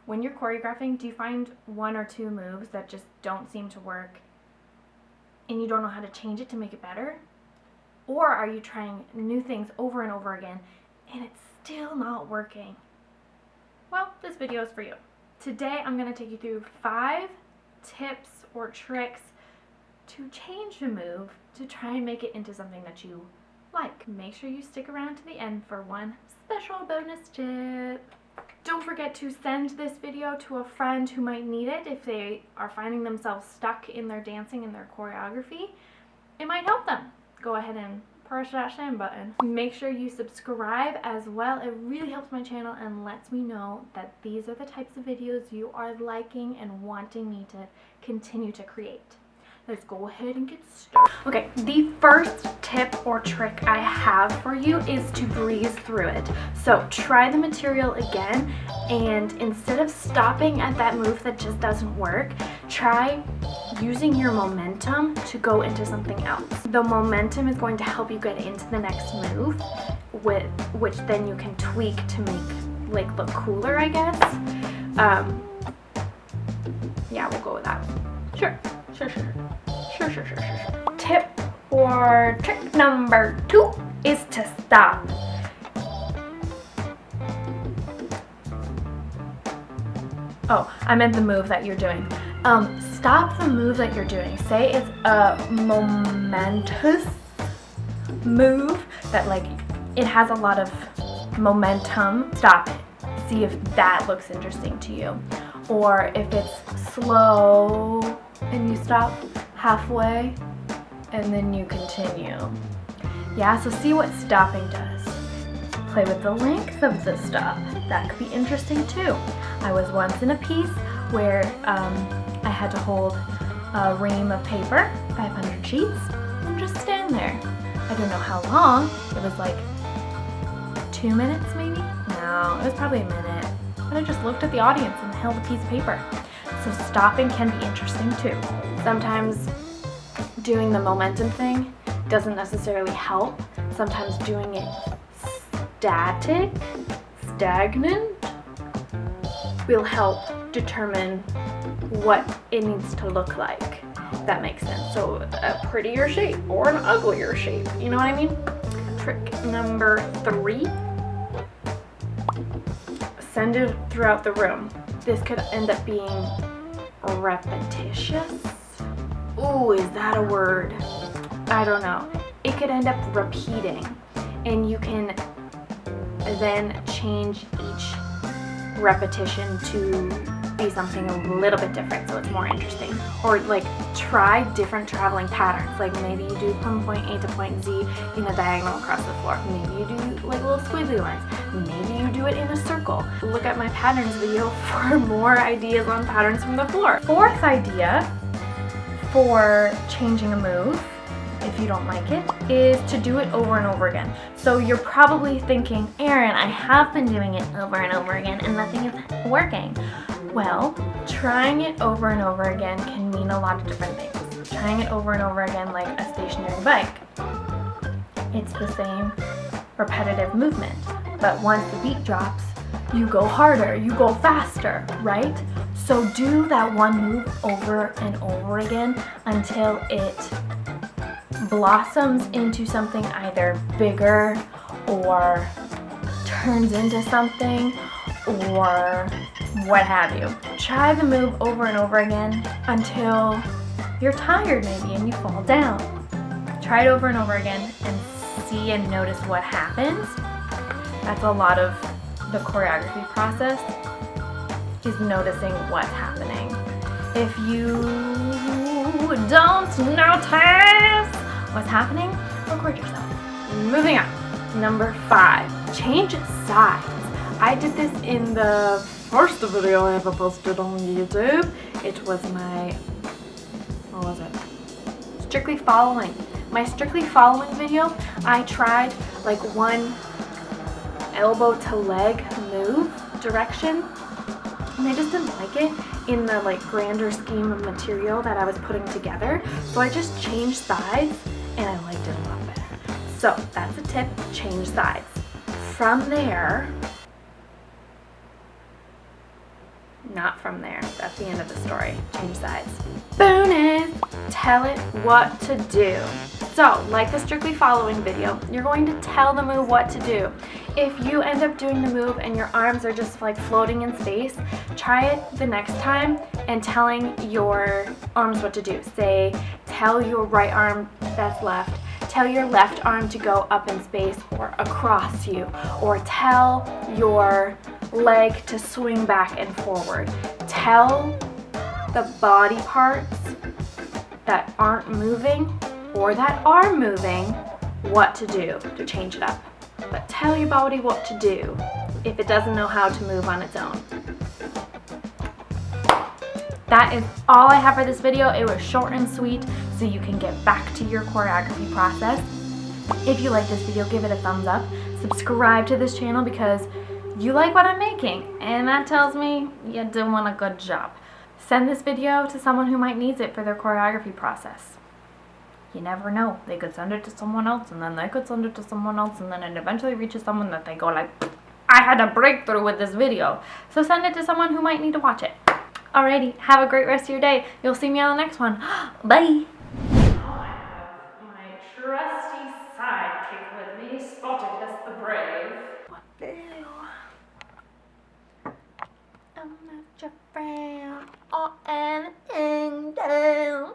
When you're choreographing, do you find one or two moves that just don't seem to work and you don't know how to change it to make it better? Or are you trying new things over and over again and it's still not working? Well, this video is for you. Today I'm going to take you through 5 tips or tricks to change a move to try and make it into something that you like. Make sure you stick around to the end for one special bonus tip. Don't forget to send this video to a friend who might need it if they are finding themselves stuck in their dancing and their choreography. It might help them. Go ahead and push that send button. Make sure you subscribe as well. It really helps my channel and lets me know that these are the types of videos you are liking and wanting me to continue to create. Let's go ahead and get started. Okay, the first tip or trick I have for you is to breeze through it. So try the material again, and instead of stopping at that move that just doesn't work, try using your momentum to go into something else. The momentum is going to help you get into the next move, which then you can tweak to make look cooler, I guess. Yeah, we'll go with that. Sure. Tip or trick number 2 is to stop. Oh, I meant the move that you're doing. Stop the move that you're doing. Say it's a momentous move that it has a lot of momentum. Stop it. See if that looks interesting to you. Or if it's slow and you stop halfway and then you continue. Yeah, so see what stopping does. Play with the length of the stop. That could be interesting too. I was once in a piece where I had to hold a ream of paper, 500 sheets, and just stand there. I don't know how long. It was like 2 minutes maybe? No, it was probably a minute. But I just looked at the audience and held a piece of paper. So stopping can be interesting too. Sometimes doing the momentum thing doesn't necessarily help. Sometimes doing it stagnant, will help determine what it needs to look like. If that makes sense. So a prettier shape or an uglier shape. You know what I mean? Trick number 3. Send it throughout the room. This could end up being repetitious. Ooh, is that a word? I don't know. It could end up repeating, and you can then change each repetition to be something a little bit different so it's more interesting. Or try different traveling patterns. Maybe you do from point A to point Z in a diagonal across the floor. Maybe you do little squiggly lines. Maybe you do it in a circle. Look at my patterns video for more ideas on patterns from the floor. 4th idea for changing a move, if you don't like it, is to do it over and over again. So you're probably thinking, Erin, I have been doing it over and over again and nothing is working. Well, trying it over and over again can mean a lot of different things. Trying it over and over again like a stationary bike. It's the same repetitive movement, but once the beat drops, you go harder, you go faster, right? So do that one move over and over again until it blossoms into something either bigger or turns into something or what have you. Try the move over and over again until you're tired maybe and you fall down. Try it over and over again and see and notice what happens. That's a lot of the choreography process, is noticing what's happening. If you don't notice what's happening, record yourself. Moving on. Number 5, change sides. I did this in the first video I ever posted on YouTube. It was my, what was it? Strictly Following. My Strictly Following video, I tried one elbow to leg move direction, and I just didn't like it in the grander scheme of material that I was putting together. So I just changed sides and I liked it a lot better. So that's a tip, change sides. From there, Not from there. That's the end of the story. Change sides. Bonus! Tell it what to do. So, like the strictly following video, you're going to tell the move what to do. If you end up doing the move and your arms are just like floating in space, try it the next time and telling your arms what to do. Say, tell your right arm that's left, tell your left arm to go up in space or across you, or tell your leg to swing back and forward. Tell the body parts that aren't moving or that are moving what to do to change it up. But tell your body what to do if it doesn't know how to move on its own. That is all I have for this video. It was short and sweet so you can get back to your choreography process. If you like this video, give it a thumbs up. Subscribe to this channel because you like what I'm making, and that tells me you're doing a good job. Send this video to someone who might need it for their choreography process. You never know. They could send it to someone else, and then they could send it to someone else, and then it eventually reaches someone that they go like, I had a breakthrough with this video. So send it to someone who might need to watch it. Alrighty, have a great rest of your day. You'll see me on the next one. Bye! Now I have my trusty sidekick with me, Spartacus the Brave. What do? I'm not your friend or anything down.